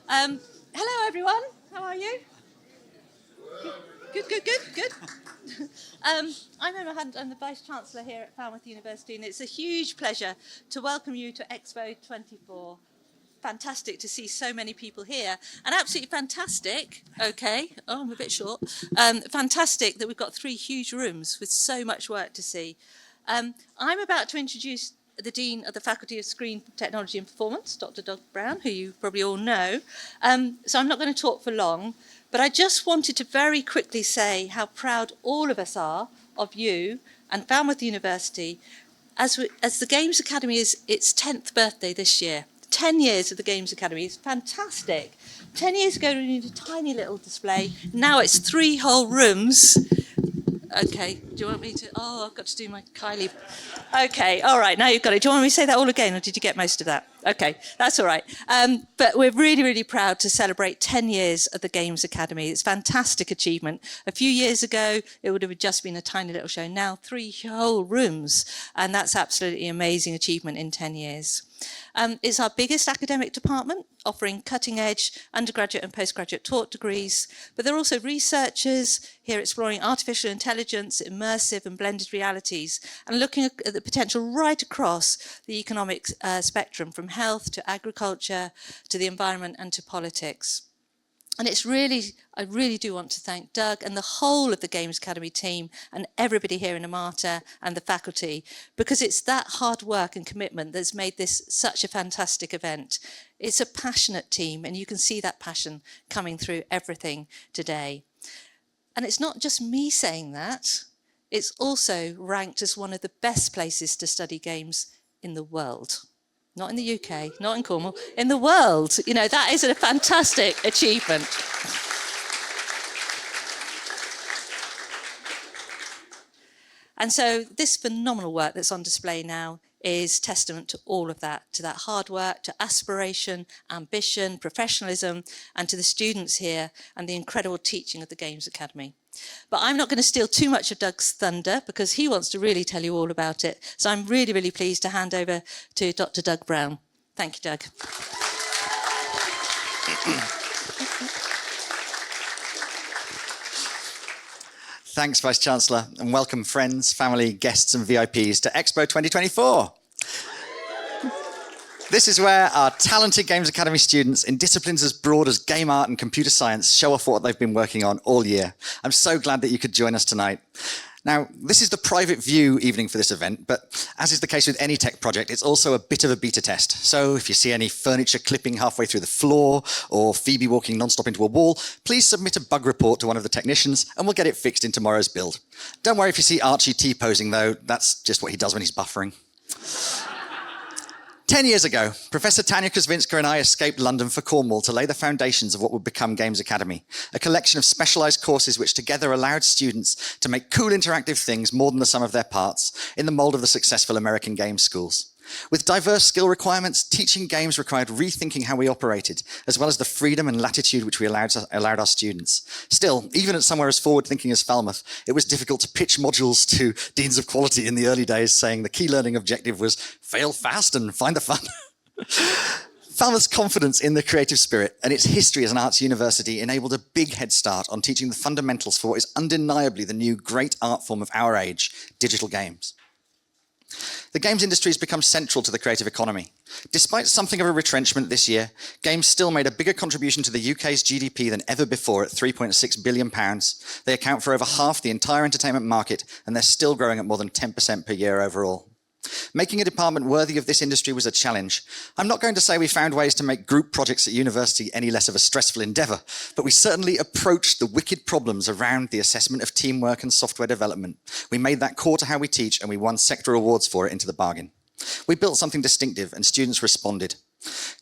Hello, everyone. How are you? Good. I'm Emma Hunt. I'm the Vice Chancellor here at Falmouth University, and it's a huge pleasure to welcome you to EXPO 24. Fantastic to see so many people here, and absolutely fantastic. I'm a bit short. Fantastic that we've got 3 huge rooms with so much work to see. I'm about to introduce the Dean of the Faculty of Screen Technology and Performance, Dr. Doug Brown, who you probably all know. So I'm not going to talk for long, but I just wanted to very quickly say how proud all of us are of you and Falmouth University as the Games Academy is its 10th birthday this year. 10 years of the Games Academy is fantastic. 10 years ago, we needed a tiny little display. Now it's 3 whole rooms. Okay, do you want me to? Oh, I've got to do my Kylie. Okay, all right, now you've got it. Do you want me to say that all again, or did you get most of that? Okay, that's all right. But we're really, really proud to celebrate 10 years of the Games Academy. It's a fantastic achievement. A few years ago, it would have just been a tiny little show. Now 3 whole rooms, and that's absolutely amazing achievement in 10 years. It's our biggest academic department, offering cutting-edge undergraduate and postgraduate taught degrees, but there are also researchers here exploring artificial intelligence, immersive and blended realities, and looking at the potential right across the economic spectrum, from health to agriculture to the environment and to politics. And I really do want to thank Doug and the whole of the Games Academy team and everybody here in Amata and the faculty, because it's that hard work and commitment that's made this such a fantastic event. It's a passionate team, and you can see that passion coming through everything today. And it's not just me saying that, it's also ranked as one of the best places to study games in the world. Not in the UK, not in Cornwall, in the world. You know, that is a fantastic achievement. And so this phenomenal work that's on display now is testament to all of that, to that hard work, to aspiration, ambition, professionalism, and to the students here and the incredible teaching of the Games Academy. But I'm not going to steal too much of Doug's thunder, because he wants to really tell you all about it. So I'm really, really pleased to hand over to Dr. Doug Brown. Thank you, Doug. Thanks, Vice-Chancellor, and welcome friends, family, guests and VIPs to EXPO 2024. This is where our talented Games Academy students in disciplines as broad as game art and computer science show off what they've been working on all year. I'm so glad that you could join us tonight. Now, this is the private view evening for this event, but as is the case with any tech project, it's also a bit of a beta test. So if you see any furniture clipping halfway through the floor or Phoebe walking non-stop into a wall, please submit a bug report to one of the technicians and we'll get it fixed in tomorrow's build. Don't worry if you see Archie T-posing though, that's just what he does when he's buffering. 10 years ago, Professor Tanya Kuzvinska and I escaped London for Cornwall to lay the foundations of what would become Games Academy, a collection of specialised courses which together allowed students to make cool interactive things more than the sum of their parts in the mould of the successful American games schools. With diverse skill requirements, teaching games required rethinking how we operated, as well as the freedom and latitude which we allowed our students. Still, even at somewhere as forward-thinking as Falmouth, it was difficult to pitch modules to deans of quality in the early days, saying the key learning objective was fail fast and find the fun. Falmouth's confidence in the creative spirit and its history as an arts university enabled a big head start on teaching the fundamentals for what is undeniably the new great art form of our age, digital games. The games industry has become central to the creative economy. Despite something of a retrenchment this year, games still made a bigger contribution to the UK's GDP than ever before at £3.6 billion. They account for over half the entire entertainment market, and they're still growing at more than 10% per year overall. Making a department worthy of this industry was a challenge. I'm not going to say we found ways to make group projects at university any less of a stressful endeavour, but we certainly approached the wicked problems around the assessment of teamwork and software development. We made that core to how we teach, and we won sector awards for it into the bargain. We built something distinctive, and students responded.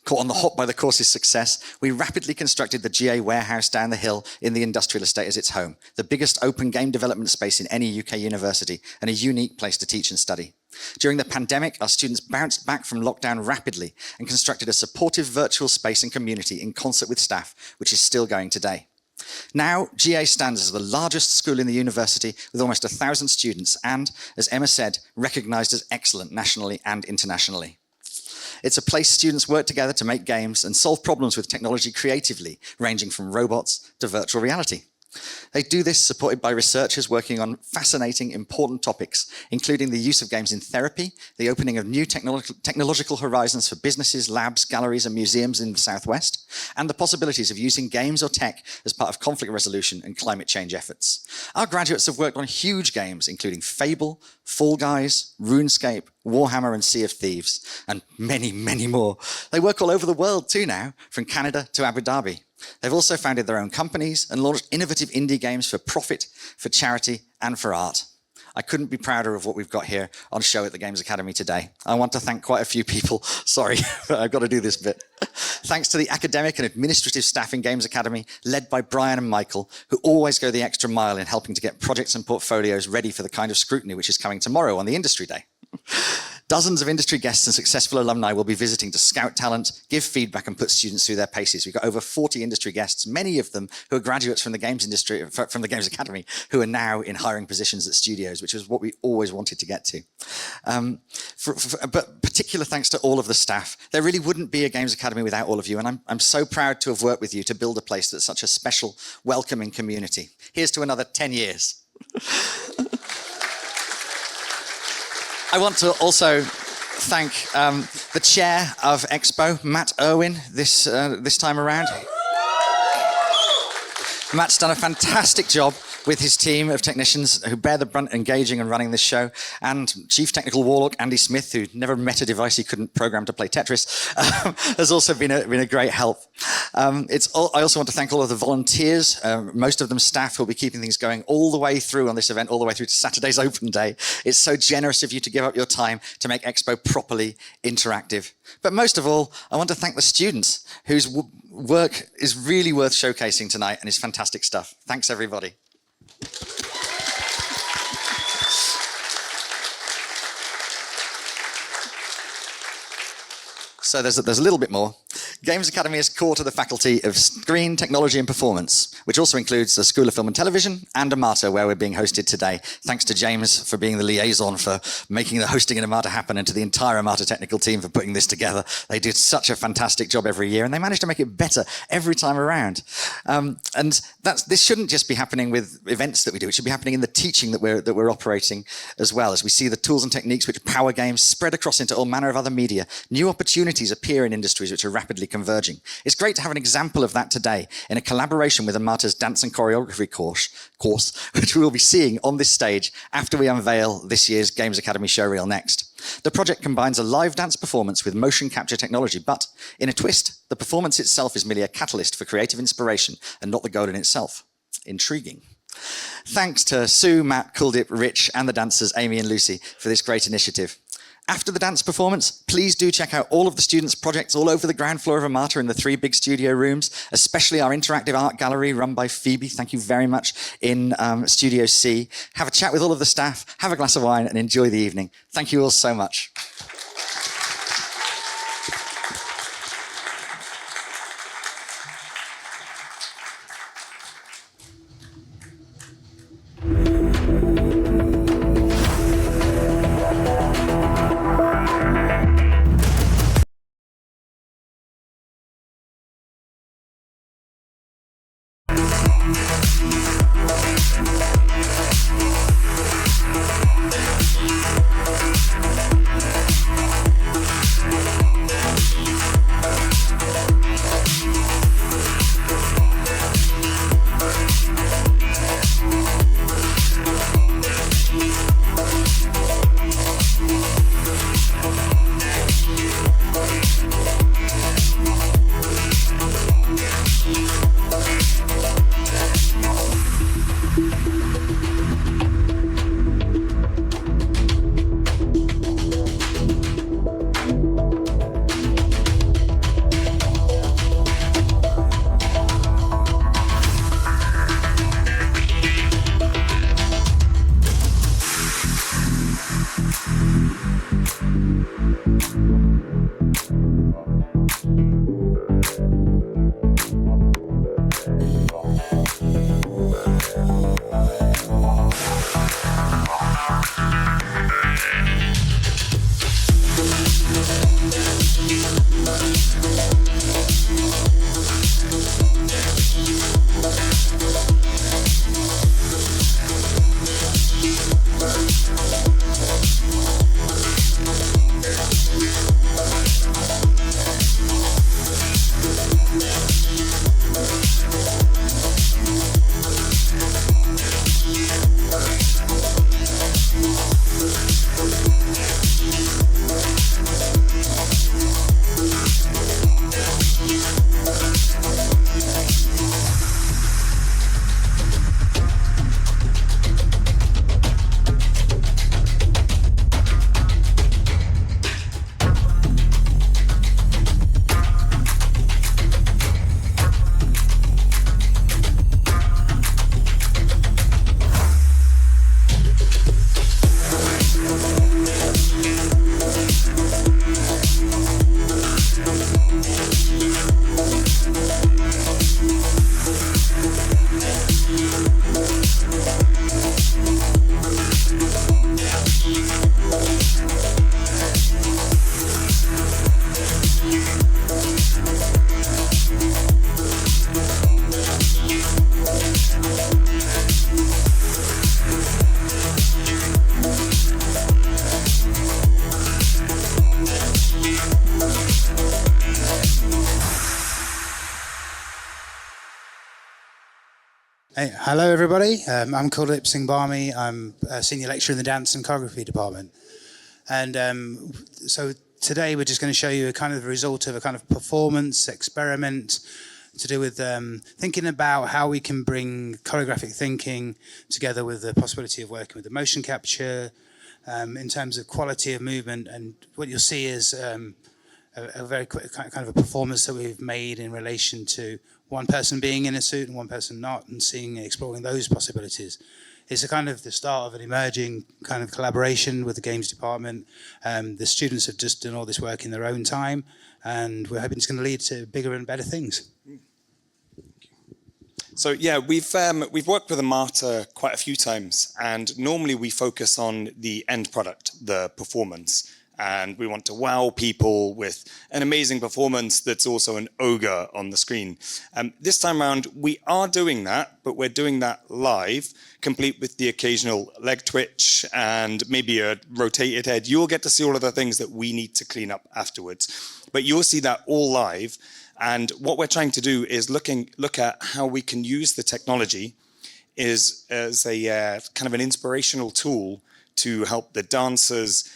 Caught on the hop by the course's success, we rapidly constructed the GA warehouse down the hill in the industrial estate as its home, the biggest open game development space in any UK university, and a unique place to teach and study. During the pandemic, our students bounced back from lockdown rapidly and constructed a supportive virtual space and community in concert with staff, which is still going today. Now, GA stands as the largest school in the university with almost 1,000 students and, as Emma said, recognised as excellent nationally and internationally. It's a place students work together to make games and solve problems with technology creatively, ranging from robots to virtual reality. They do this supported by researchers working on fascinating, important topics, including the use of games in therapy, the opening of new technological horizons for businesses, labs, galleries, and museums in the Southwest, and the possibilities of using games or tech as part of conflict resolution and climate change efforts. Our graduates have worked on huge games, including Fable, Fall Guys, RuneScape, Warhammer, and Sea of Thieves, and many, many more. They work all over the world too now, from Canada to Abu Dhabi. They've also founded their own companies and launched innovative indie games for profit, for charity, and for art. I couldn't be prouder of what we've got here on show at the Games Academy today. I want to thank quite a few people. Sorry, but I've got to do this bit. Thanks to the academic and administrative staff in Games Academy, led by Brian and Michael, who always go the extra mile in helping to get projects and portfolios ready for the kind of scrutiny which is coming tomorrow on the Industry Day. Dozens of industry guests and successful alumni will be visiting to scout talent, give feedback, and put students through their paces. We've got over 40 industry guests, many of them who are graduates from the games industry, from the Games Academy, who are now in hiring positions at studios, which is what we always wanted to get to. But particular thanks to all of the staff. There really wouldn't be a Games Academy without all of you, and I'm so proud to have worked with you to build a place that's such a special, welcoming community. Here's to another 10 years. I want to also thank the chair of EXPO, Matt Irwin, this time around. Matt's done a fantastic job with his team of technicians who bear the brunt engaging and running this show, and Chief Technical Warlock Andy Smith, who never met a device he couldn't program to play Tetris, has also been a great help. I also want to thank all of the volunteers, most of them staff, who will be keeping things going all the way through on this event, all the way through to Saturday's open day. It's so generous of you to give up your time to make EXPO properly interactive. But most of all, I want to thank the students whose work is really worth showcasing tonight and is fantastic stuff. Thanks, everybody. So there's a little bit more. Games Academy is core to the Faculty of Screen, Technology and Performance, which also includes the School of Film and Television and Amata, where we're being hosted today. Thanks to James for being the liaison for making the hosting in Amata happen, and to the entire Amata technical team for putting this together. They did such a fantastic job every year, and they managed to make it better every time around. And this shouldn't just be happening with events that we do. It should be happening in the teaching that we're operating as well, as we see the tools and techniques which power games spread across into all manner of other media. New opportunities appear in industries which are rapidly converging. It's great to have an example of that today in a collaboration with Amata's dance and choreography course, which we will be seeing on this stage after we unveil this year's Games Academy showreel next. The project combines a live dance performance with motion capture technology, but in a twist, the performance itself is merely a catalyst for creative inspiration and not the goal in itself. Intriguing. Thanks to Sue, Matt, Kuldip, Rich, and the dancers, Amy and Lucy, for this great initiative. After the dance performance, please do check out all of the students' projects all over the ground floor of Amata in the 3 big studio rooms, especially our interactive art gallery run by Phoebe. Thank you very much, in Studio C. Have a chat with all of the staff, have a glass of wine, and enjoy the evening. Thank you all so much. Hey, hello, everybody. I'm Kuldeep Singh Barmi. I'm a senior lecturer in the dance and choreography department. And so today we're just going to show you a kind of result of a kind of performance experiment to do with thinking about how we can bring choreographic thinking together with the possibility of working with the motion capture in terms of quality of movement. And what you'll see is a very quick kind of a performance that we've made in relation to one person being in a suit and one person not, and exploring those possibilities. It's a kind of the start of an emerging kind of collaboration with the games department. The students have just done all this work in their own time, and we're hoping it's going to lead to bigger and better things. So yeah, we've worked with Amata quite a few times, and normally we focus on the end product, the performance, and we want to wow people with an amazing performance that's also an ogre on the screen. This time around, we are doing that, but we're doing that live, complete with the occasional leg twitch and maybe a rotated head. You'll get to see all of the things that we need to clean up afterwards, but you'll see that all live. And what we're trying to do is look at how we can use the technology as a kind of an inspirational tool to help the dancers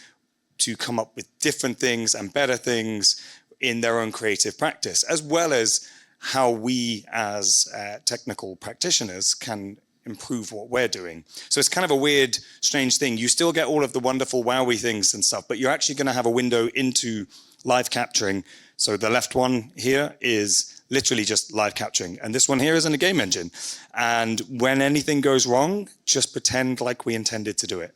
to come up with different things and better things in their own creative practice, as well as how we as technical practitioners can improve what we're doing. So it's kind of a weird, strange thing. You still get all of the wonderful wowie things and stuff, but you're actually going to have a window into live capturing. So the left one here is literally just live capturing, and this one here is in a game engine. And when anything goes wrong, just pretend like we intended to do it.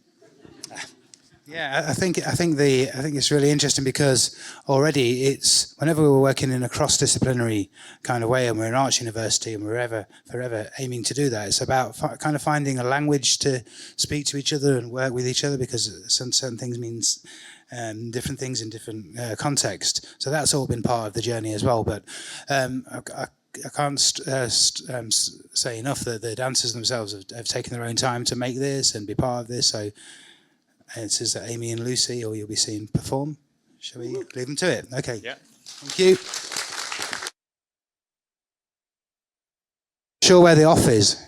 Yeah, I think it's really interesting because already it's whenever we're working in a cross-disciplinary kind of way, and we're an arts university and we're forever aiming to do that. It's about kind of finding a language to speak to each other and work with each other, because certain things means different things in different contexts. So that's all been part of the journey as well. But I can't say enough that the dancers themselves have taken their own time to make this and be part of this. So it says that Amy and Lucy, or you'll be seeing perform. Shall we leave them to it? Okay. Yeah. Thank you. Sure where the off is.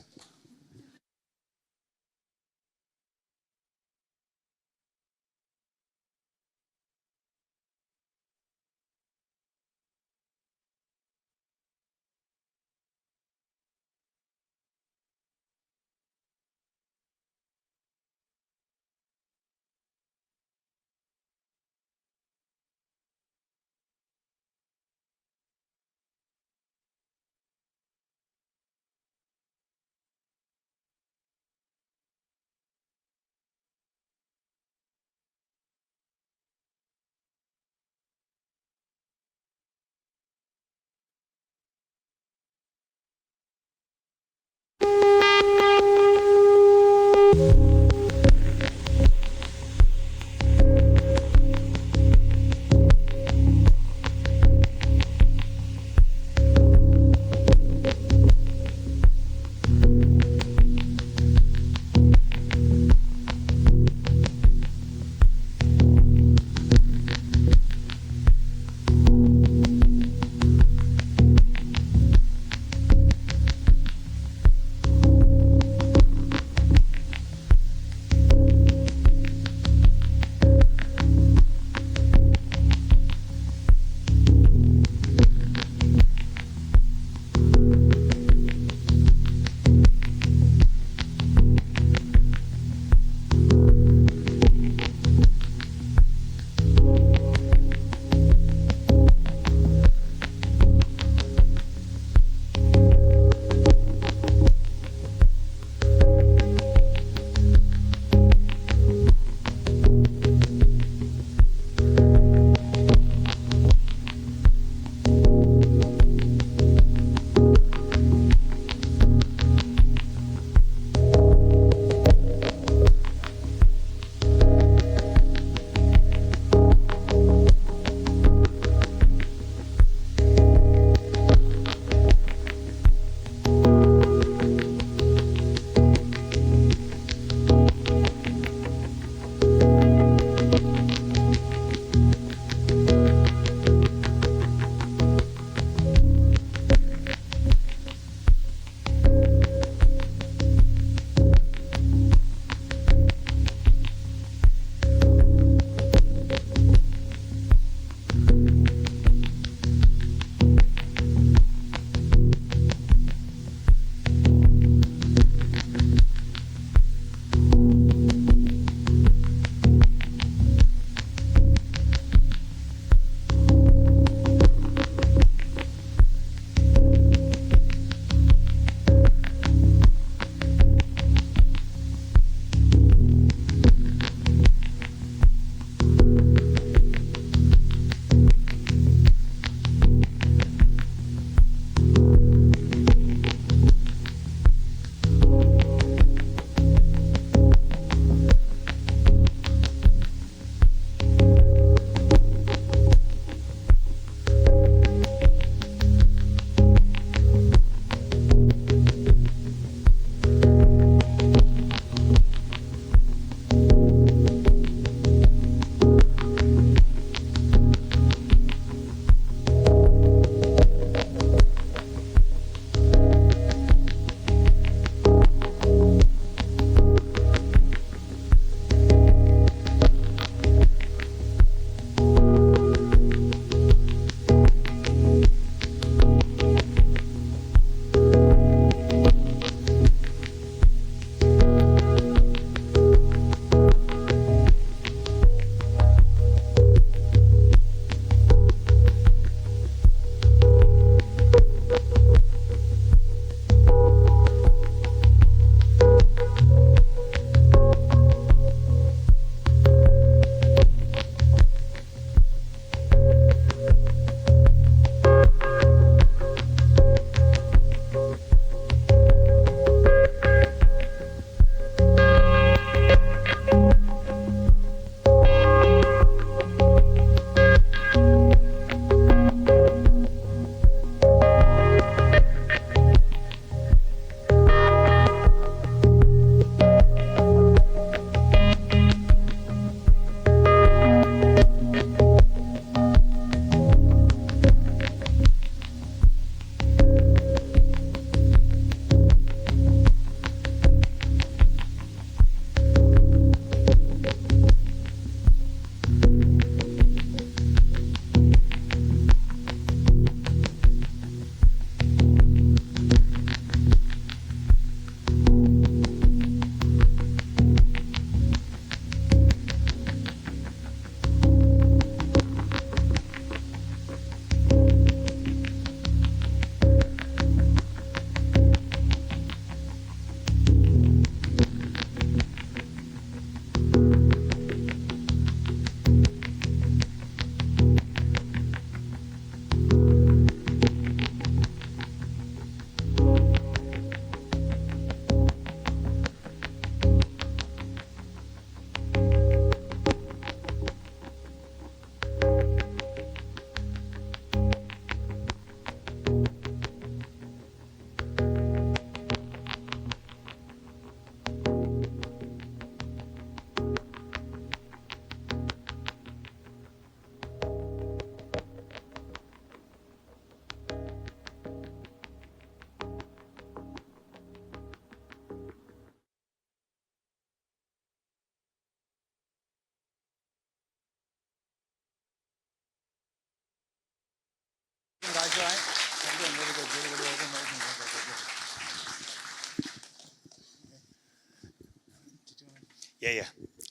Yeah.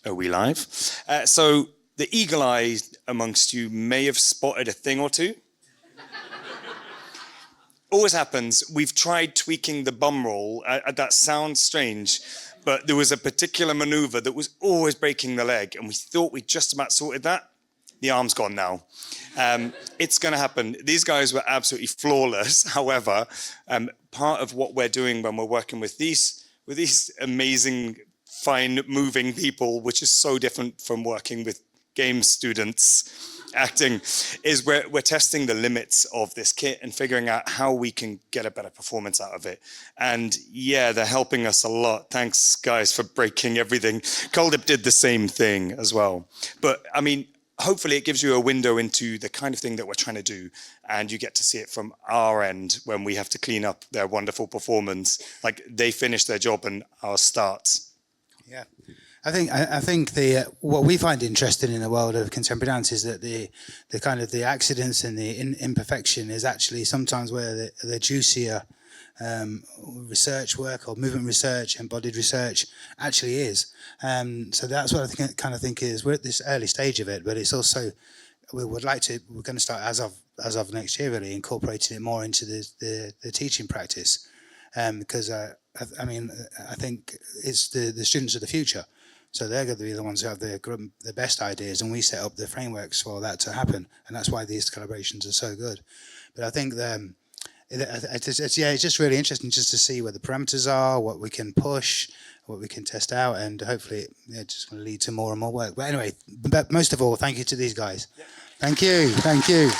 Are we live? So the eagle eye amongst you may have spotted a thing or two. Always happens. We've tried tweaking the bum roll. That sounds strange, but there was a particular maneuver that was always breaking the leg, and we thought we just about sorted that. The arm's gone now. It's going to happen. These guys were absolutely flawless. However, part of what we're doing when we're working with these amazing, fine, moving people, which is so different from working with game students acting, is we're testing the limits of this kit and figuring out how we can get a better performance out of it. And yeah, they're helping us a lot. Thanks, guys, for breaking everything. Coldip did the same thing as well. But I mean, hopefully it gives you a window into the kind of thing that we're trying to do, and you get to see it from our end when we have to clean up their wonderful performance. Like, they finish their job and ours starts. Yeah, I think what we find interesting in the world of contemporary dance is that the kind of the accidents and the imperfection is actually sometimes where the juicier research work or movement research, embodied research actually is. So that's what I think is we're at this early stage of it, but it's also we're going to start as of next year really incorporating it more into the teaching practice, because I think it's the students of the future. So they're going to be the ones who have the best ideas, and we set up the frameworks for that to happen, and that's why these collaborations are so good. But I think it's just really interesting just to see where the parameters are, what we can push, what we can test out, and hopefully it's just going to lead to more and more work. But anyway, most of all, thank you to these guys. Yep. Thank you.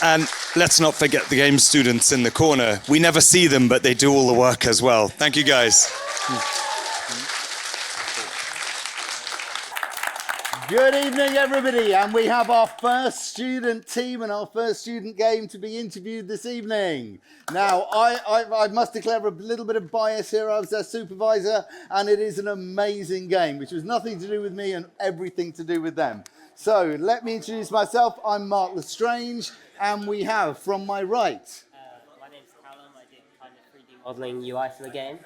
And let's not forget the game students in the corner. We never see them, but they do all the work as well. Thank you, guys. Good evening, everybody, and we have our first student team and our first student game to be interviewed this evening. Now, I must declare a little bit of bias here. I was their supervisor, and it is an amazing game, which was nothing to do with me and everything to do with them. So, let me introduce myself. I'm Mark Lestrange, and we have, from my right... my name's Callum. I did kind of 3D modelling UI for the game.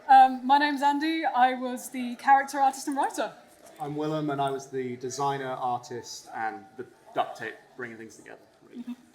My name's Andy. I was the character artist and writer. I'm Willem, and I was the designer, artist, and the duct tape bringing things together.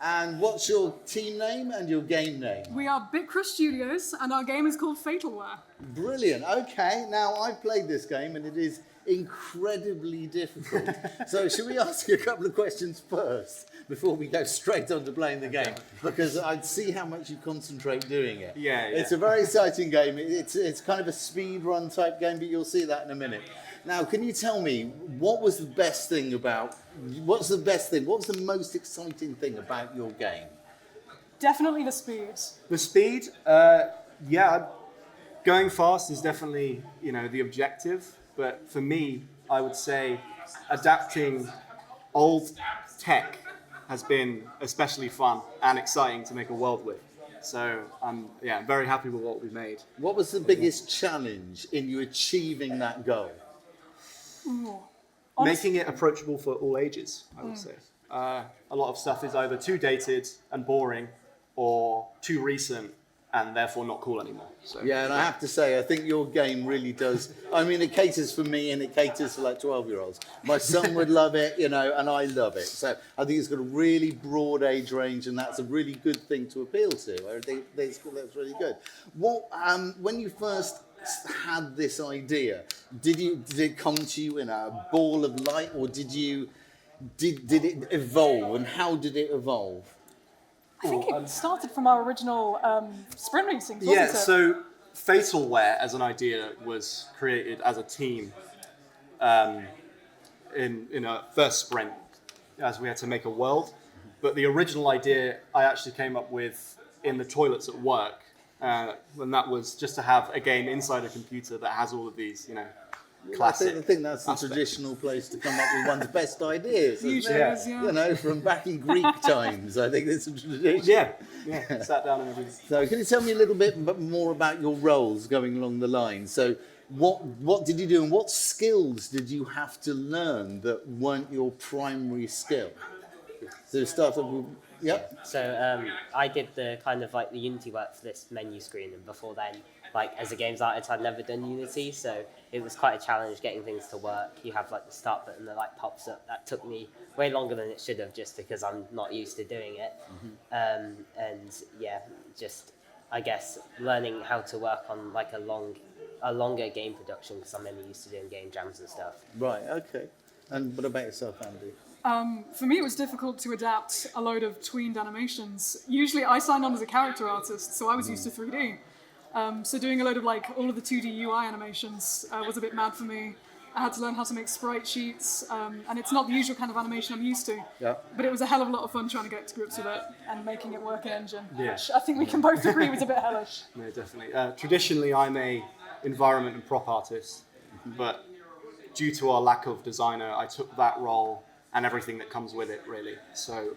And what's your team name and your game name? We are Bitcrush Studios, and our game is called Fatalware. Brilliant. Okay, now I've played this game, and it is incredibly difficult. So should we ask you a couple of questions first before we go straight on to playing the game? Because I'd see how much you concentrate doing it. Yeah. It's a very exciting game. It's kind of a speed run type game, but you'll see that in a minute. Now, can you tell me what was the most exciting thing about your game? Definitely the speed. The speed, going fast is definitely, the objective. But for me, I would say adapting old tech has been especially fun and exciting to make a world with. So I'm very happy with what we made. What was the biggest challenge in you achieving that goal? Making it approachable for all ages, I would say. A lot of stuff is either too dated and boring or too recent and therefore not cool anymore. So, yeah, and I have to say, I think your game really does. I mean, it caters for me and it caters for like 12-year-olds. My son would love it, and I love it. So I think it's got a really broad age range, and that's a really good thing to appeal to. I think that's really good. When you first had this idea, did it come to you in a ball of light, or did it evolve, and how did it evolve? I think it started from our original sprint racing, wasn't it? So Fatalware as an idea was created as a team in a first sprint, as we had to make a world. But the original idea I actually came up with in the toilets at work, and that was just to have a game inside a computer that has all of these, classic. I think that's the traditional place to come up with one's best ideas. Usually is, yeah. From back in Greek times, I think it's a tradition. Yeah. Sat down and everything. So, can you tell me a little bit more about your roles going along the line? So, what did you do, and what skills did you have to learn that weren't your primary skill? So start off with, yep. So I did the kind of like the Unity work for this menu screen, and before then, like as a games artist, I'd never done Unity, so it was quite a challenge getting things to work. You have like the start button that like pops up. That took me way longer than it should have, just because I'm not used to doing it. And yeah, just I guess learning how to work on like a longer game production, because I'm only used to doing game jams and stuff. Right, okay. And what about yourself, Andy? For me, it was difficult to adapt a load of tweened animations. Usually, I signed on as a character artist, so I was used to 3D. So doing a load of like all of the 2D UI animations was a bit mad for me. I had to learn how to make sprite sheets, and it's not the usual kind of animation I'm used to. Yeah. But it was a hell of a lot of fun trying to get to grips with it and making it work in Engine, Yeah. which I think we can both agree was a bit hellish. No, definitely. Traditionally, I'm a environment and prop artist, but due to our lack of designer, I took that role and everything that comes with it, really. So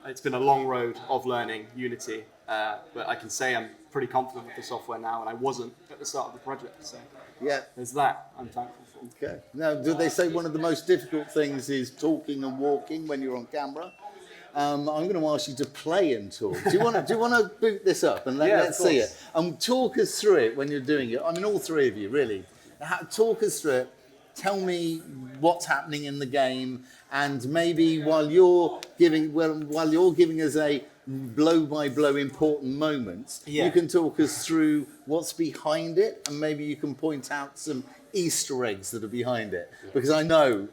it's been a long road of learning Unity, but I can say I'm pretty confident with the software now, and I wasn't at the start of the project. So Yeah. there's that I'm thankful for. Okay. Now, do they say one of the most difficult things is talking and walking when you're on camera? I'm going to ask you to play and talk. Do you want to boot this up and let's see it? And talk us through it when you're doing it. I mean, all three of you, really. Talk us through it. Tell me what's happening in the game, and maybe while you're giving us a blow-by-blow important moments, you can talk us through what's behind it, and maybe you can point out some Easter eggs that are behind it, because I know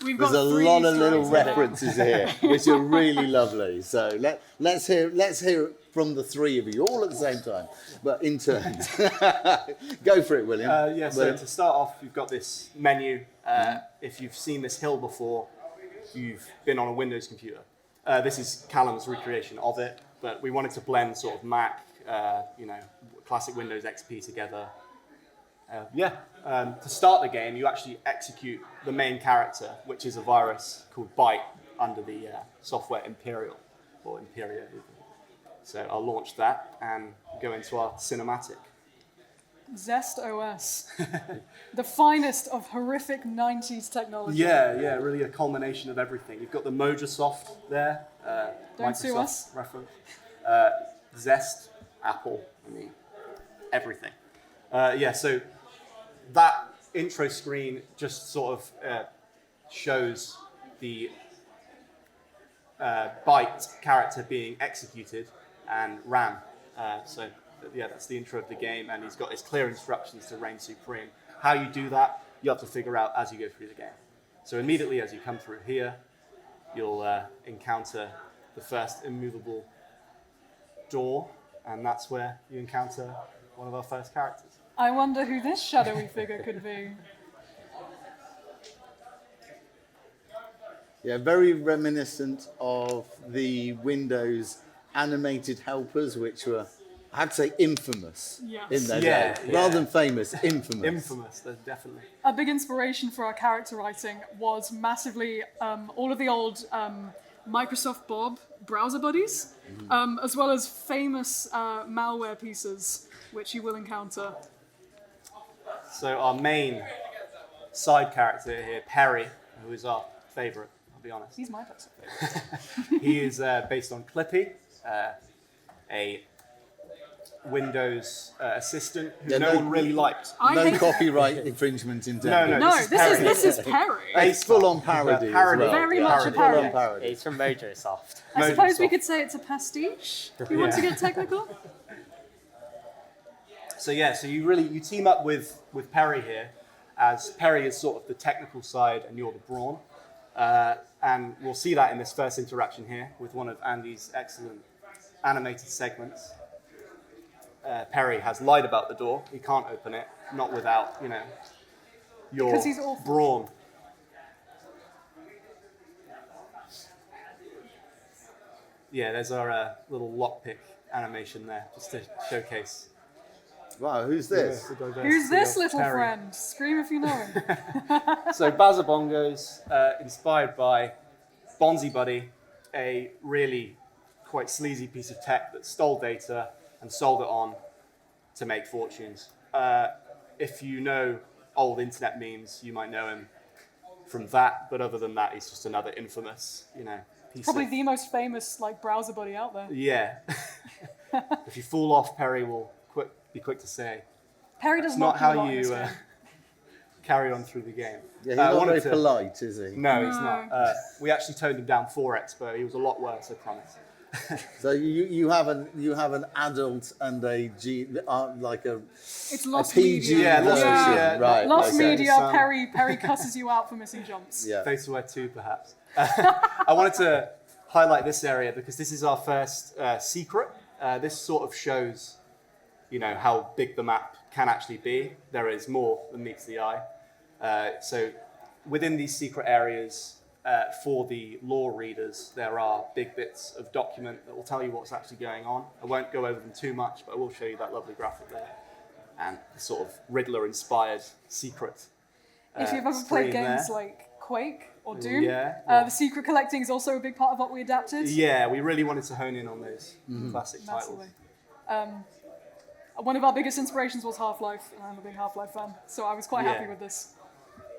We've there's got a three lot of Easter little eggs in there. references here, which are really lovely. So let's hear it from the three of you all at the same time, but in turns. Go for it, William. So William. to start off, you've got this menu. If you've seen this hill before, you've been on a Windows computer. This is Callum's recreation of it, but we wanted to blend sort of Mac, classic Windows XP together. To start the game, you actually execute the main character, which is a virus called Byte under the software Imperial, or Imperia. So I'll launch that and go into our cinematic. Zest OS. The finest of horrific 90s technology. Yeah, really a culmination of everything. You've got the Mojasoft there, Don't sue Microsoft us. reference. Zest, Apple, everything. So that intro screen just sort of shows the Byte character being executed and ran. That's the intro of the game, and he's got his clear instructions to reign supreme. How you do that, you have to figure out as you go through the game. So immediately as you come through here, you'll encounter the first immovable door, and that's where you encounter one of our first characters. I wonder who this shadowy figure could be. Yeah, very reminiscent of the Windows animated helpers, which were, I have to say, infamous in their day. Rather than famous, infamous. Infamous, definitely. A big inspiration for our character writing was massively all of the old Microsoft Bob browser buddies, as well as famous malware pieces, which you will encounter. So our main side character here, Perry, who is our favourite, I'll be honest. He's my personal favorite. He is based on Clippy, a Windows assistant who no one really liked. No copyright infringement intended. No, This is Perry. It's full on parody. as Parody. well. Very Yeah, much a full on parody. parody. It's from Mojasoft. I suppose we Mojasoft. could say it's a pastiche. If you want to get technical. So you team up with Perry here, as Perry is sort of the technical side and you're the brawn. And we'll see that in this first interaction here with one of Andy's excellent animated segments. Perry has lied about the door. He can't open it, not without, your Because he's awful. brawn. Yeah, there's our little lockpick animation there, just to showcase. Wow, who's this? the diversity Who's this of little Perry. friend? Scream if you know him. So Bazabongos, inspired by Bonzi Buddy, a really quite sleazy piece of tech that stole data and sold it on to make fortunes. If you know old internet memes, you might know him from that. But other than that, he's just another infamous, piece Probably of... the most famous like browser buddy out there. Yeah. If you fall off, Perry will be quick to say. Perry does It's not not do a how lot in you this game. carry on through the game. Yeah, he's not very polite, is he? No, he's not. We actually toned him down for Expo. He was a lot worse, I promise. So you have an adult and a It's lost PG media. lost media. right? Lost okay. media. Some- Perry cusses you out for missing jumps. Yeah. Faceware 2, perhaps. I wanted to highlight this area because this is our first secret. This sort of shows, how big the map can actually be. There is more than meets the eye. So within these secret areas, for the lore readers, there are big bits of document that will tell you what's actually going on. I won't go over them too much, but I will show you that lovely graphic there. And the sort of Riddler-inspired secret. If you've ever played screen games there. like Quake or Doom, Yeah. the secret collecting is also a big part of what we adapted. Yeah, we really wanted to hone in on those classic Massively. titles. One of our biggest inspirations was Half-Life, and I'm a big Half-Life fan, so I was quite happy Yeah. with this.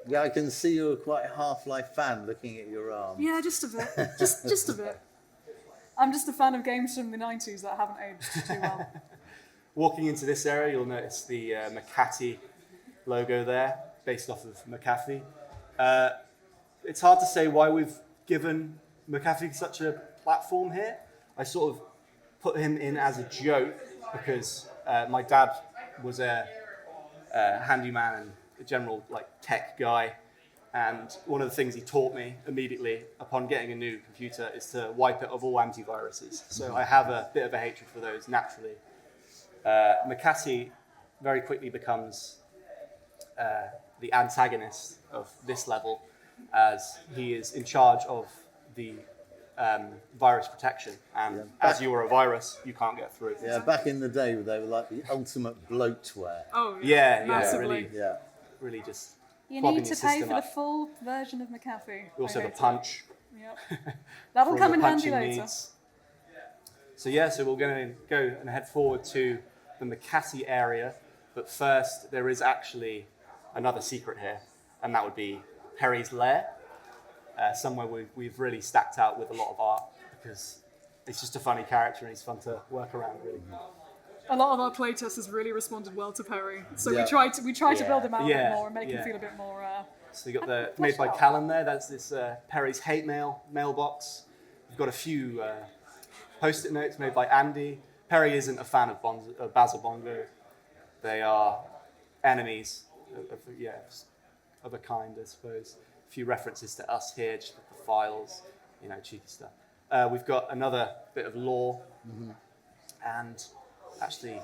Yeah, I can see you're quite a Half-Life fan looking at your arm. Yeah, just a bit. just a bit. I'm just a fan of games from the 90s that haven't aged too well. Walking into this area, you'll notice the McAtee logo there, based off of McAfee. It's hard to say why we've given McAfee such a platform here. I sort of put him in as a joke because my dad was a handyman and a general tech guy, and one of the things he taught me immediately upon getting a new computer is to wipe it of all antiviruses. So I have a bit of a hatred for those naturally. McAtee very quickly becomes the antagonist of this level, as he is in charge of the virus protection, and as you are a virus, you can't get through. Yeah, back in the day, they were like the ultimate bloatware. Oh, Yeah, massively. Yeah. really just. You clogging need your to pay system for the up. full version of McAfee. We also I have a hate punch. it. Yep. That'll for come all in your handy punching later. needs. So we're going to go and head forward to the McAtee area, but first there is actually another secret here, and that would be Perry's lair, somewhere we've really stacked out with a lot of art because it's just a funny character and he's fun to work around, really. A lot of our playtesters really responded well to Perry, so Yeah. we tried to build him out a bit Yeah, more and make him yeah. feel a bit more. So you got the Flesh made by out. Callum there. That's this Perry's hate mail mailbox. We've got a few post-it notes made by Andy. Perry isn't a fan of Basil Bongo. They are enemies of a kind, I suppose. A few references to us here, just with the files, cheeky stuff. We've got another bit of lore, and actually a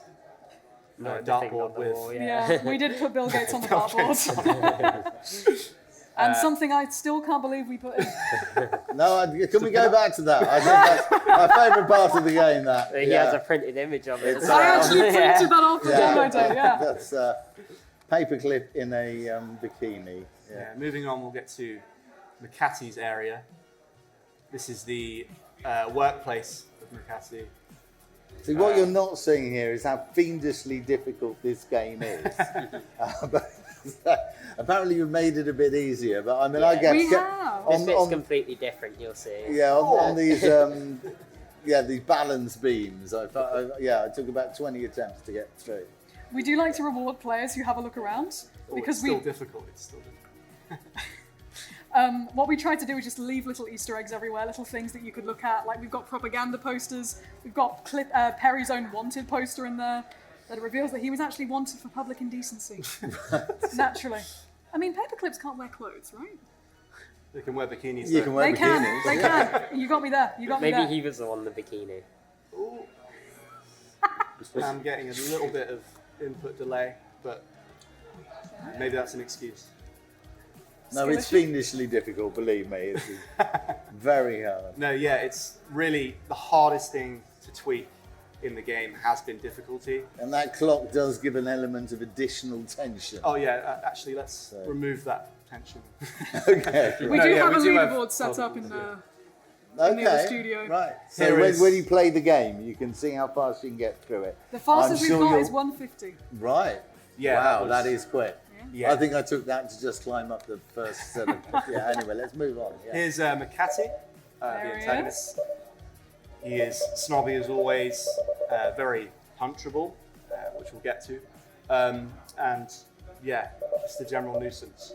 The thing on dartboard the with. wall, Yeah, we did put Bill Gates on the dartboard. And something I still can't believe we put in. No, can we go back to that? I think that's my favourite part of the game. That He has a printed image of it. as I well. actually printed that off the demo day, yeah. That's paperclip in a bikini. Yeah, moving on, we'll get to McAtee's area. This is the workplace of McAtee. See, what you're not seeing here is how fiendishly difficult this game is. But apparently, you've made it a bit easier. But I mean, I guess We have. This bit's completely different, you'll see. on these these balance beams. I took about 20 attempts to get through. We do like to reward players who have a look around because It's still difficult. It's still difficult. what we tried to do is just leave little Easter eggs everywhere, little things that you could look at. Like we've got propaganda posters, we've got Perry's own wanted poster in there that reveals that he was actually wanted for public indecency. Naturally. I mean, paperclips can't wear clothes, right? They can wear bikinis. You though. can wear They bikinis. can. They can. You got me there. You got me Maybe there. he was the one in the bikini. Ooh. I'm getting a little bit of input delay, but maybe that's an excuse. No, it's fiendishly difficult. Believe me, it's very hard. No, yeah, it's really the hardest thing to tweak in the game has been difficulty. And that clock does give an element of additional tension. Oh yeah, actually, let's remove that tension. Okay. We No, do yeah, have we a do have leaderboard set up in problems, the in the other studio. Right. So Here is- when you play the game, you can see how fast you can get through it. The fastest I'm sure we've got you'll- is 150. Right. Yeah, Wow, that that was- is quick. Yeah. I think I took that to just climb up the first set of. Yeah. Anyway, let's move on. Yeah. Here's Makati, the There he antagonist. He is snobby as always, very punchable, which we'll get to, and yeah, just a general nuisance,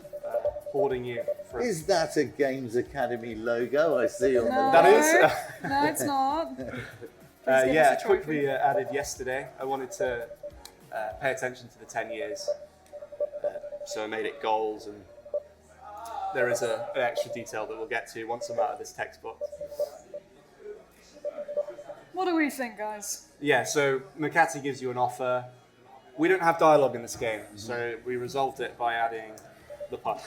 hoarding you. For Is that a Games Academy logo I see on the? That is. No, it's not. Please give us Yeah, a trophy. quickly added yesterday. I wanted to pay attention to the 10 years, so I made it goals, and there is an extra detail that we'll get to once I'm out of this textbook. What do we think, guys? Yeah, so Makati gives you an offer. We don't have dialogue in this game, so we resolved it by adding the punch.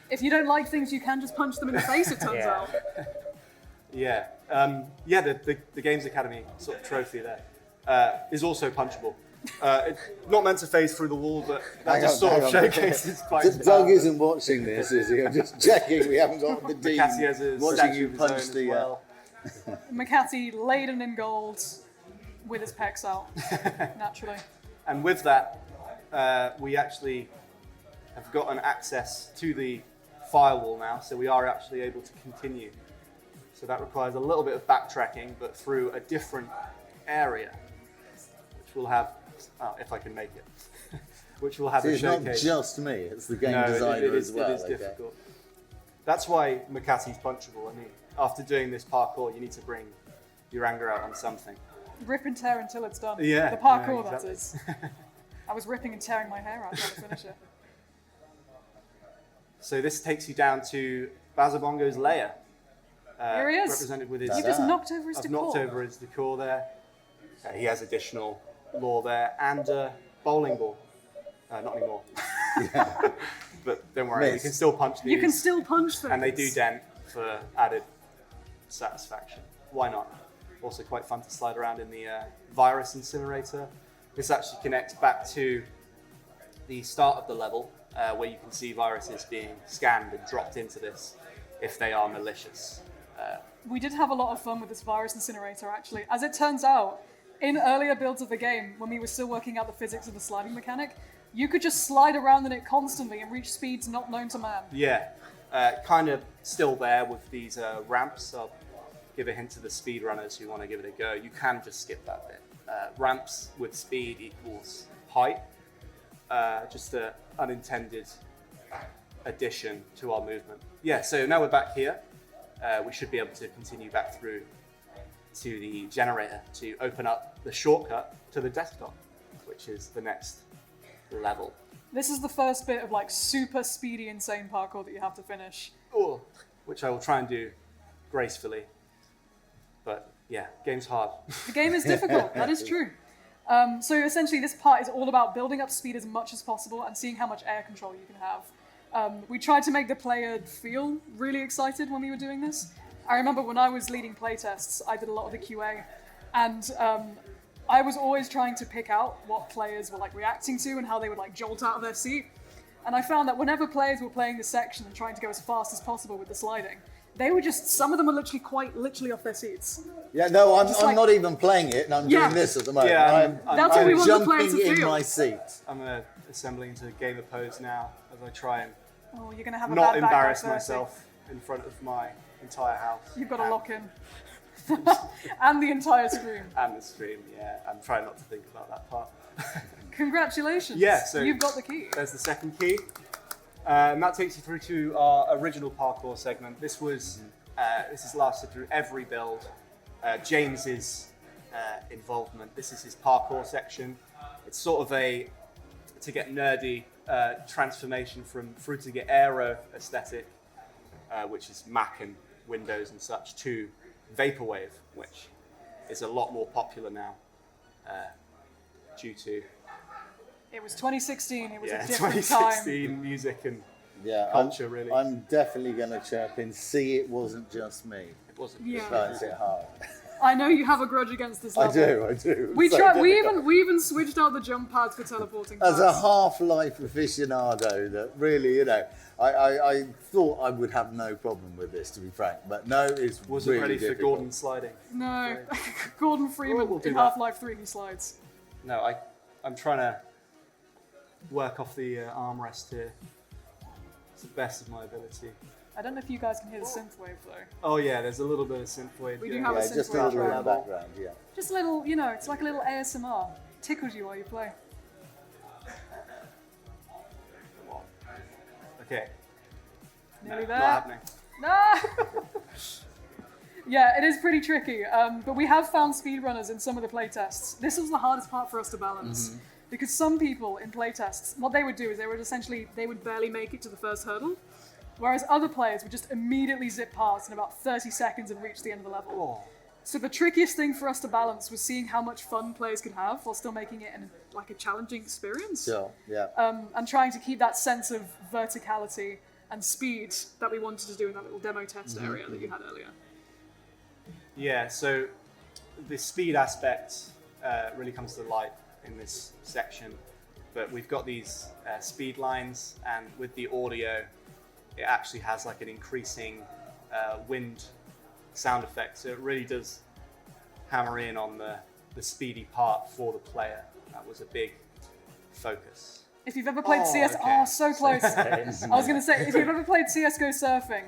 If you don't like things, you can just punch them in the face, it turns Yeah. out. Yeah, the Games Academy sort of trophy there is also punchable. It's not meant to phase through the wall, but that Hang just on, sort hang of on. showcases quite Doug well. isn't watching this, is he? I'm just checking. We haven't got the dean Makati has a watching statue you of his own punch as the. well. Makati laden in gold with his pecs out, naturally. And with that, we actually have gotten access to the firewall now, so we are actually able to continue. So that requires a little bit of backtracking, but through a different area, which will have, if I can make it, which will have See, a it's not showcase. just me; it's the game No, designer it is, as well. it is okay? difficult. That's why Makati's punchable. I mean, after doing this parkour, you need to bring your anger out on something. Rip and tear until it's done. Yeah, The parkour, yeah, that exactly. is. I was ripping and tearing my hair out trying to finish it. So this takes you down to Bazabongo's lair. Here he is. Represented with his. You just knocked over his I've decor. knocked over his decor there. He has additional lore there and a bowling ball. Not anymore. But don't worry, you Miss. can still punch these. You can still punch things. And they do dent for added satisfaction. Why not? Also quite fun to slide around in the virus incinerator. This actually connects back to the start of the level, where you can see viruses being scanned and dropped into this if they are malicious. We did have a lot of fun with this virus incinerator, actually. As it turns out, in earlier builds of the game, when we were still working out the physics of the sliding mechanic, you could just slide around in it constantly and reach speeds not known to man. Yeah, kind of still there with these ramps. I'll give a hint to the speedrunners who want to give it a go. You can just skip that bit. Ramps with speed equals height. Just an unintended addition to our movement. Yeah, so now we're back here. We should be able to continue back through to the generator to open up the shortcut to the desktop, which is the next level. This is the first bit of like super speedy, insane parkour that you have to finish. Which I will try and do gracefully. But yeah, game's hard. The game is difficult, that is true. So essentially this part is all about building up speed as much as possible and seeing how much air control you can have. We tried to make the player feel really excited when we were doing this. I remember when I was leading playtests, I did a lot of the QA, and I was always trying to pick out what players were like reacting to and how they would like jolt out of their seat. And I found that whenever players were playing this section and trying to go as fast as possible with the sliding, they were just, some of them were literally quite literally off their seats. Yeah, no, I'm like- not even playing it, and I'm Yeah. doing this at the moment. Yeah, That's what we I'm want the player jumping to in feel. my seat. I'm assembling into gamer pose now as I try and Oh, you're gonna have a not bad back embarrass there, myself in front of my entire house. You've got to lock in. And the entire screen. And the stream, yeah. I'm trying not to think about that part. Congratulations. Yeah, so- You've got the key. There's the second key. And that takes you through to our original parkour segment. This has lasted through every build. James's involvement. This is his parkour section. It's sort of a, to get nerdy, transformation from fruitige aero aesthetic, which is Mac and Windows and such, to Vaporwave, which is a lot more popular now due to It was 2016. It was a yeah, different 2016 time. music and Yeah, culture, really. I'm definitely going to chirp in. See, it wasn't just me. it wasn't. Yeah. Finds it hard. I know you have a grudge against this I level. do. We It's so tried. We difficult. even switched out the jump pads for teleporting. As a pads. Half-Life aficionado, that really, I thought I would have no problem with this, to be frank, but no, it's Wasn't really ready for difficult. Gordon sliding. No, Gordon Freeman We'll do in that. Half-Life 3 he slides. No, I'm trying to work off the armrest here. It's the best of my ability. I don't know if you guys can hear the synthwave though. Oh yeah, there's a little bit of synthwave. We do going have on. a Yeah, just a synthwave little in the track. background, yeah. Just a little, you know, it's like a little ASMR. Tickles you while you play. Okay. Nearly Not there. happening. No! Yeah, it is pretty tricky, but we have found speedrunners in some of the playtests. This was the hardest part for us to balance, because some people in playtests, what they would do is they would barely make it to the first hurdle, whereas other players would just immediately zip past in about 30 seconds and reach the end of the level. So the trickiest thing for us to balance was seeing how much fun players could have while still making it like a challenging experience. Sure, yeah. And trying to keep that sense of verticality and speed that we wanted to do in that little demo test area that you had earlier. Yeah, so the speed aspect really comes to light in this section, but we've got these speed lines, and with the audio, it actually has like an increasing wind sound effect, so it really does hammer in on the speedy part for the player. That was a big focus. If you've ever played CS, okay. oh, so close. I was going to say, if you've ever played CS:GO surfing,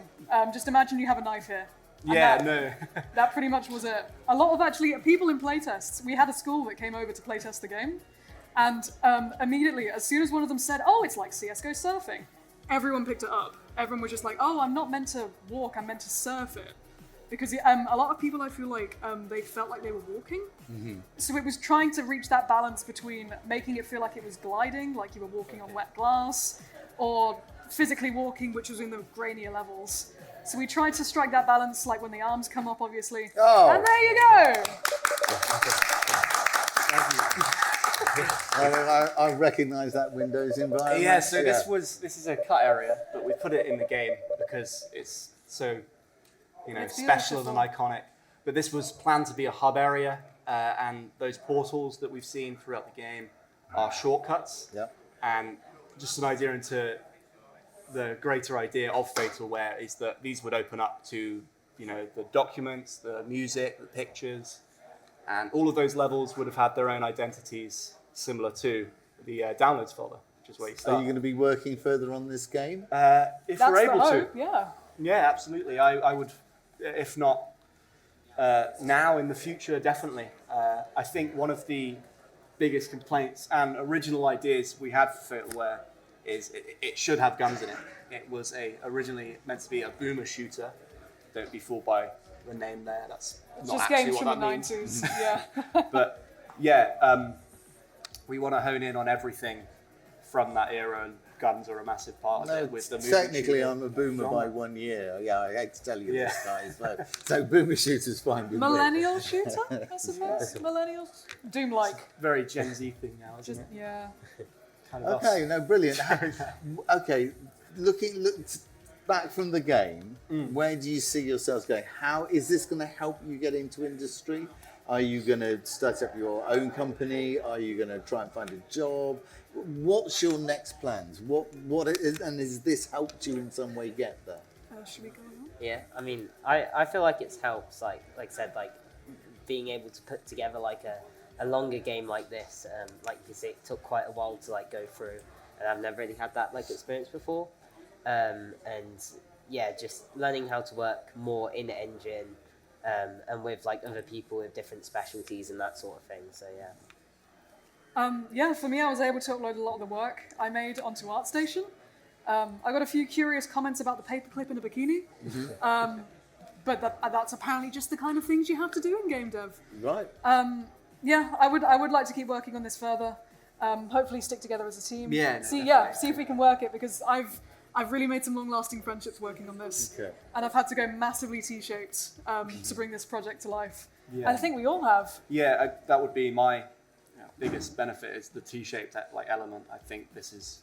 just imagine you have a knife here. And Yeah, that, no. That pretty much was it. A lot of actually people in playtests, we had a school that came over to playtest the game, and immediately, as soon as one of them said, oh, it's like CS:GO surfing, everyone picked it up. Everyone was just like, oh, I'm not meant to walk, I'm meant to surf it. Because a lot of people, I feel like, they felt like they were walking. So it was trying to reach that balance between making it feel like it was gliding, like you were walking on wet glass, or physically walking, which was in the grainier levels. So we tried to strike that balance, like when the arms come up, obviously. Oh. And there you go! I recognise that Windows environment. Yeah, so this is a cut area, but we put it in the game because it's so It's special and beautiful. iconic. But this was planned to be a hub area, and those portals that we've seen throughout the game are shortcuts. Yeah. And just an idea into the greater idea of Fatalware is that these would open up to, the documents, the music, the pictures, and all of those levels would have had their own identities similar to the downloads folder, which is where you Are start. you going to be working further on this game? If That's we're the able hope, to. yeah. Yeah, absolutely. I would, if not now, in the future, definitely. I think one of the biggest complaints and original ideas we had for Fatalware is it should have guns in it. It was originally meant to be a boomer shooter. Don't be fooled by the name there. That's not Just actually games what from the that means. 90s, yeah. But yeah, we want to hone in on everything from that era, and guns are a massive part of No, it. With the movement technically shooter I'm a boomer by genre. 1 year. Yeah, I hate to tell you Yeah. this, guys. So boomer shooter's fine with me. Millennial shooter, I suppose? Millennials? Doom-like. Very Gen Z thing now, isn't Just, it? yeah. Kind of Okay, us. no, brilliant. Okay, look back from the game, where do you see yourselves going? How is this going to help you get into industry? Are you going to start up your own company? Are you going to try and find a job? What's your next plans? What is, and has this helped you in some way get there? Should we go on? Yeah, I mean, I feel like it's helps, like I said, like being able to put together like a longer game like this. Like you say, it took quite a while to like go through, and I've never really had that like experience before. And yeah, just learning how to work more in engine, and with like other people with different specialties and that sort of thing. So yeah. Yeah, for me, I was able to upload a lot of the work I made onto ArtStation. I got a few curious comments about the paperclip in a bikini, but that's apparently just the kind of things you have to do in game dev. Right. Yeah, I would like to keep working on this further. Hopefully, stick together as a team. Yeah, no, See if we can work it, because I've really made some long-lasting friendships working on this, Okay. and I've had to go massively T-shaped to bring this project to life. Yeah. And I think we all have. Yeah, that would be my biggest benefit, is the T-shaped like element. I think this has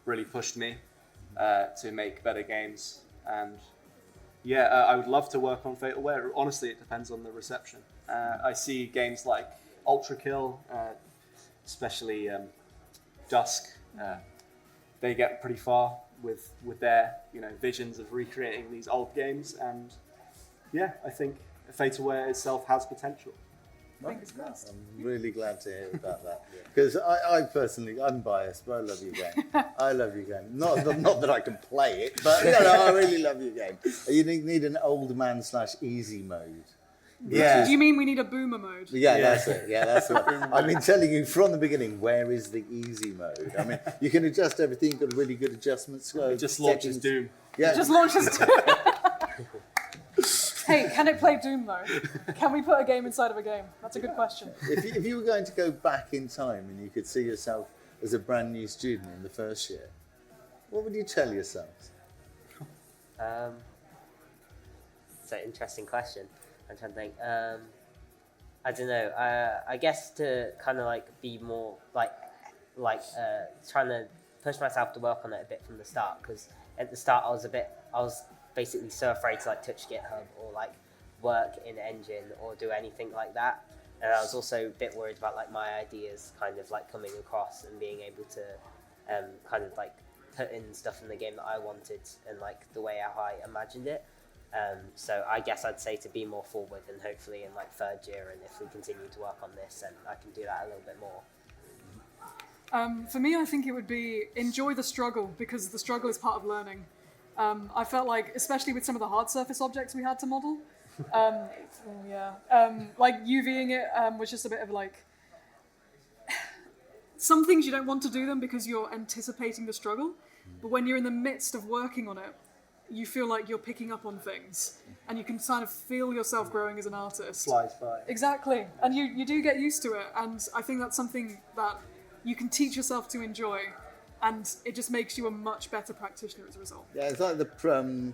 really pushed me to make better games, and yeah, I would love to work on Fatalware. Honestly, it depends on the reception. I see games like Ultra Kill, especially Dusk. They get pretty far with their visions of recreating these old games, and yeah, I think Fatalware itself has potential. Fingers crossed. I'm really glad to hear about that. Because I personally, I'm biased, but I love your game. I love your game. Not that I can play it, but I really love your game. You need an old man / easy mode. Yeah. Do you mean we need a boomer mode? Yeah, that's it. Yeah, that's it. I've been telling you from the beginning, where is the easy mode? I mean, you can adjust everything. You've got really good adjustments. It just launches settings. Doom. Yeah. Just launches Doom. Hey, can it play Doom though? Can we put a game inside of a game? That's a good question. If you were going to go back in time and you could see yourself as a brand new student in the first year, what would you tell yourself? It's an interesting question. I'm trying to think. I don't know. I guess to kind of like be more trying to push myself to work on it a bit from the start, because at the start I was basically so afraid to like touch GitHub or like work in Engine or do anything like that, and I was also a bit worried about like my ideas kind of like coming across and being able to kind of like put in stuff in the game that I wanted and like the way how I imagined it. So I guess I'd say to be more forward, and hopefully in like third year, and if we continue to work on this, then I can do that a little bit more. For me, I think it would be enjoy the struggle, because the struggle is part of learning. I felt like, especially with some of the hard surface objects we had to model, like UVing it was just a bit of like, some things you don't want to do them because you're anticipating the struggle, but when you're in the midst of working on it, you feel like you're picking up on things, and you can kind of feel yourself growing as an artist. Slides by. Exactly, and you do get used to it, and I think that's something that you can teach yourself to enjoy, and it just makes you a much better practitioner as a result. Yeah, it's like the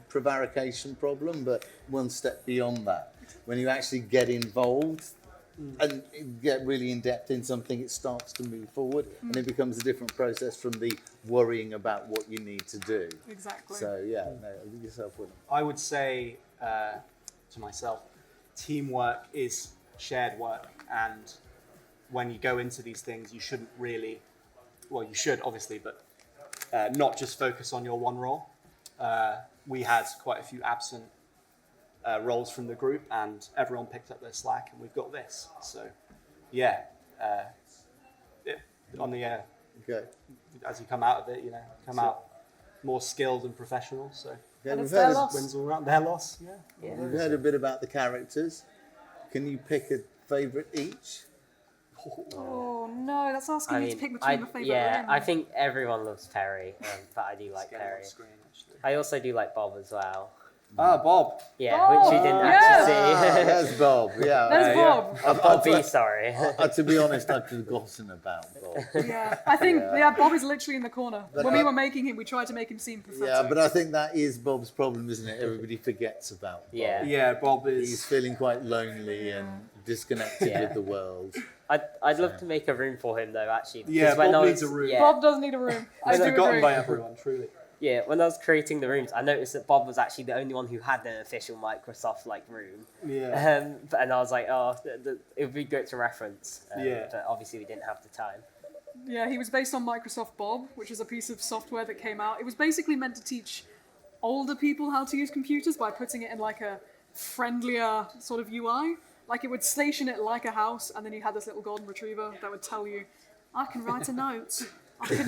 prevarication problem, but one step beyond that. When you actually get involved and get really in depth in something, it starts to move forward, and it becomes a different process from the worrying about what you need to do. Exactly. So yeah, no, yourself wouldn't. I would say to myself, teamwork is shared work, and when you go into these things, you shouldn't really, well, you should obviously, but not just focus on your one role. We had quite a few absent roles from the group, and everyone picked up their slack, and we've got this. So, yeah, on the Okay. as you come out of it, come out more skilled and professional. So, Yeah, And we've it's their heard, loss. wins all around. Their loss, yeah. we've heard a bit about the characters. Can you pick a favourite each? Oh no, that's asking you to pick between your favourite limb. I think everyone loves Perry, but I do like Get it on Perry. screen, actually. I also do like Bob as well. Ah, Bob. Yeah, Bob! which you didn't Yeah. actually There's Bob. Yeah. There's Bob. see. Bobby, sorry. To be honest, I've forgotten about Bob. Yeah, I think Bob is literally in the corner. When we were making him, we tried to make him seem pathetic. Yeah, but I think that is Bob's problem, isn't it? Everybody forgets about Bob. Yeah. Yeah, Bob is. He's feeling quite lonely and disconnected Yeah. with the world. I'd love to make a room for him though, actually. because Yeah, when Bob I needs was- a room. Yeah, Bob does need a room. I He's do forgotten agree. by everyone, truly. yeah, when I was creating the rooms, I noticed that Bob was actually the only one who had an official Microsoft like room. Yeah. And I was like, oh, it would be great to reference. Yeah. But obviously we didn't have the time. Yeah, he was based on Microsoft Bob, which is a piece of software that came out. It was basically meant to teach older people how to use computers by putting it in like a friendlier sort of UI. Like it would station it like a house, and then you had this little golden retriever that would tell you, I can write a note. I can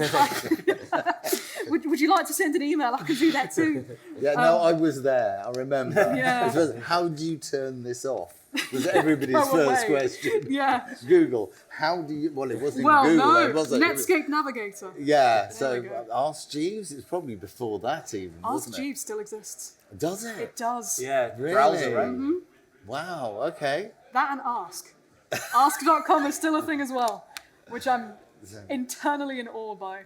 write... would you like to send an email? I can do that too. Yeah, no, I was there. I remember. Yeah. It was, how do you turn this off? Was everybody's Go first away. question. Yeah. Google. How do you? Well, it wasn't Well, Google, no, then, was it? Netscape Navigator. Yeah. we So go. Ask Jeeves. It's probably before that even, Ask wasn't Jeeves still exists. it? Does it? It does. Yeah, Really? browser, right? Wow. Okay. That and Ask. Ask.com is still a thing as well, which I'm internally in awe by.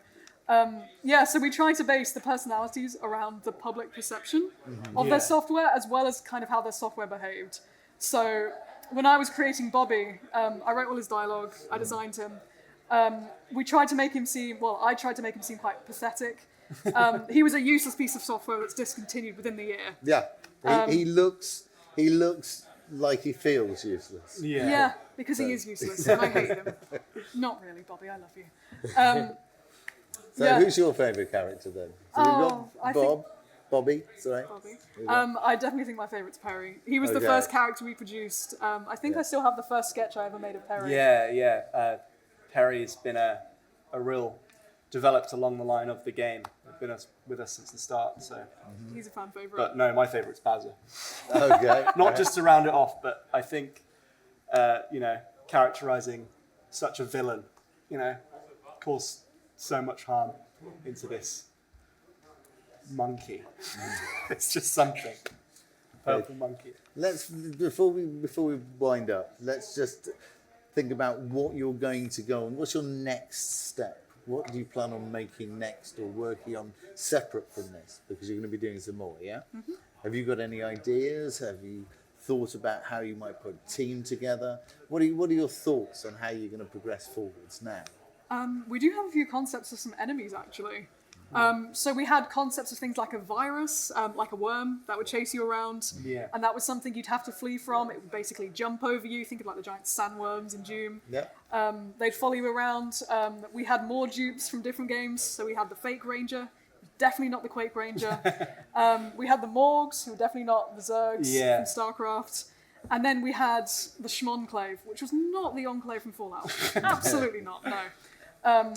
Yeah, so we try to base the personalities around the public perception of their software, as well as kind of how their software behaved. So when I was creating Bobby, I wrote all his dialogue, I designed him. We tried to make him seem, well, I tried to make him seem quite pathetic. He was a useless piece of software that's discontinued within the year. Yeah. He looks like he feels useless. Yeah, because he is useless, and I hate him. Not really, Bobby, I love you. So Yeah. who's your favourite character then? So we've Oh, got I think- Bob. Bobby, sorry. Bobby. I definitely think my favourite's Perry. He was the Okay. first character we produced. I think I still have the first sketch I ever made of Perry. Yeah. Perry's been a real developed along the line of the game. Been with us since the start. So, He's a fan favourite. but no, my favourite's Bowser. Okay. Not just to round it off, but I think characterizing such a villain, caused so much harm into this monkey. It's just something. Purple monkey. Let's before we wind up, let's just think about what you're going to go on. What's your next step? What do you plan on making next or working on separate from this? Because you're going to be doing some more, yeah? Mm-hmm. Have you got any ideas? Have you thought about how you might put a team together? What are your thoughts on how you're going to progress forwards now? We do have a few concepts of some enemies, actually. So we had concepts of things like a virus, like a worm that would chase you around. Yeah. And that was something you'd have to flee from. It would basically jump over you. Think of like the giant sandworms in Doom. Yeah. They'd follow you around. We had more dupes from different games. So we had the Fake Ranger, definitely not the Quake Ranger. We had the Morgs, who were definitely not the Zergs from StarCraft. And then we had the Schmonclave, which was not the Enclave from Fallout. Absolutely not, no.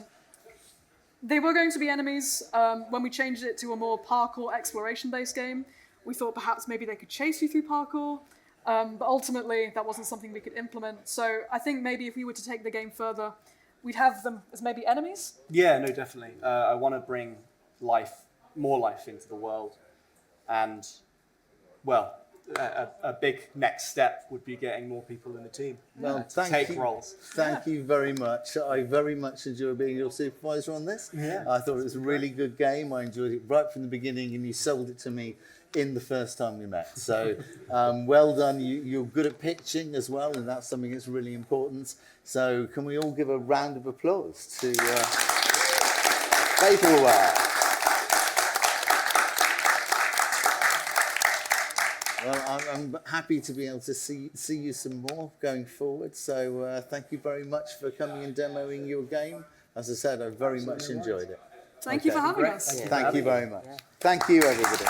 They were going to be enemies. When we changed it to a more parkour exploration-based game, we thought perhaps maybe they could chase you through parkour, but ultimately that wasn't something we could implement. So I think maybe if we were to take the game further, we'd have them as maybe enemies. Yeah, no, definitely. I want to bring more life into the world, and a big next step would be getting more people in the team Well, to take roles. Thank you very much. I very much enjoyed being your supervisor on this. Yeah. I thought it was a really good game. I enjoyed it right from the beginning, and you sold it to me in the first time we met. So well done. You're good at pitching as well, and that's something that's really important. So can we all give a round of applause to Vaporware? Well, I'm happy to be able to see you some more going forward. So thank you very much for coming and demoing your game. As I said, I very much enjoyed it. Thank you for having us. Thank you very much. Thank you, everybody.